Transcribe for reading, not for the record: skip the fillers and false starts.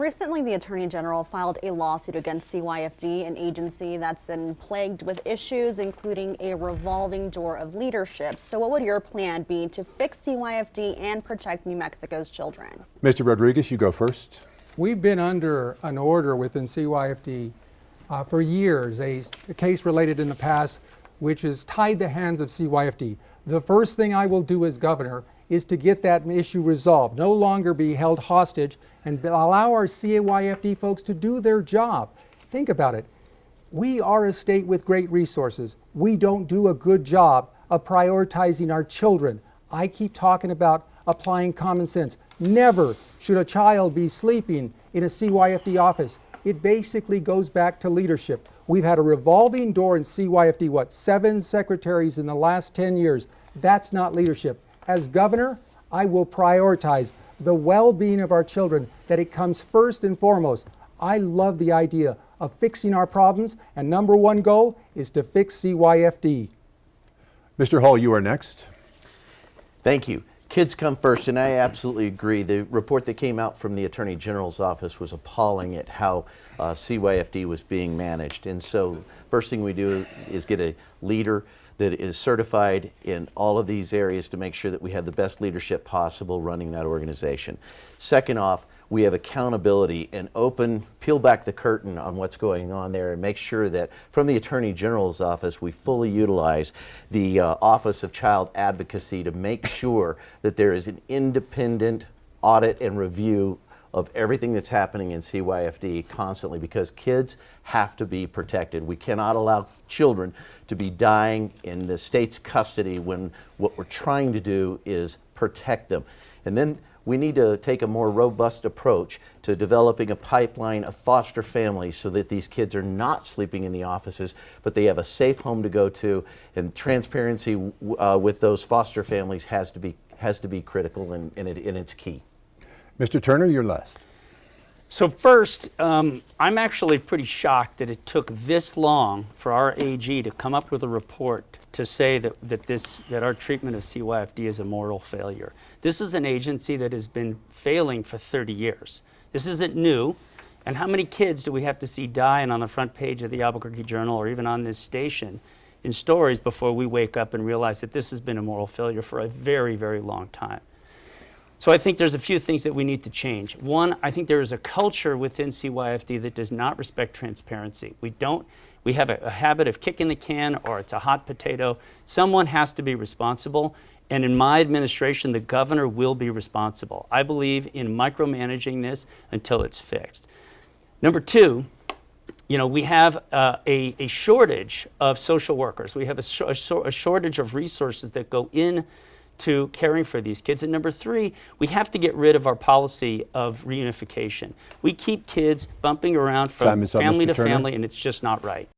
Recently, the Attorney General filed a lawsuit against CYFD, an agency that's been plagued with issues, including a revolving door of leadership. So what would your plan be to fix CYFD and protect New Mexico's children? Mr. Rodriguez, you go first. We've been under an order within CYFD for years, a case related in the past, which has tied the hands of CYFD. The first thing I will do as governor is to get that issue resolved, no longer be held hostage, and allow our CYFD folks to do their job. Think about it. We are a state with great resources. We don't do a good job of prioritizing our children. I keep talking about applying common sense. Never should a child be sleeping in a CYFD office. It basically goes back to leadership. We've had a revolving door in CYFD, 7 secretaries in the last 10 years. That's not leadership. As governor, I will prioritize the well-being of our children, that it comes first and foremost. I love the idea of fixing our problems, and number one goal is to fix CYFD. Mr. Hall, you are next. Thank you. Kids come first, and I absolutely agree. The report that came out from the Attorney General's office was appalling at how CYFD was being managed. And so first thing we do is get a leader that is certified in all of these areas to make sure that we have the best leadership possible running that organization. Second off, we have accountability and peel back the curtain on what's going on there and make sure that from the Attorney General's office we fully utilize the Office of Child Advocacy to make sure that there is an independent audit and review of everything that's happening in CYFD constantly, because kids have to be protected. We cannot allow children to be dying in the state's custody when what we're trying to do is protect them. And then we need to take a more robust approach to developing a pipeline of foster families so that these kids are not sleeping in the offices, but they have a safe home to go to, and transparency with those foster families has to be critical, and it's key. Mr. Turner, you're last. So first, I'm actually pretty shocked that it took this long for our AG to come up with a report to say that our treatment of CYFD is a moral failure. This is an agency that has been failing for 30 years. This isn't new. And how many kids do we have to see dying on the front page of the Albuquerque Journal or even on this station in stories before we wake up and realize that this has been a moral failure for a very, very long time? So I think there's a few things that we need to change. One, I think there is a culture within CYFD that does not respect transparency. We have a habit of kicking the can, or it's a hot potato. Someone has to be responsible, and in my administration, the governor will be responsible. I believe in micromanaging this until it's fixed. Number two, we have a shortage of social workers. We have a shortage of resources that go in to caring for these kids. And number three, we have to get rid of our policy of reunification. We keep kids bumping around from family to family, and it's just not right.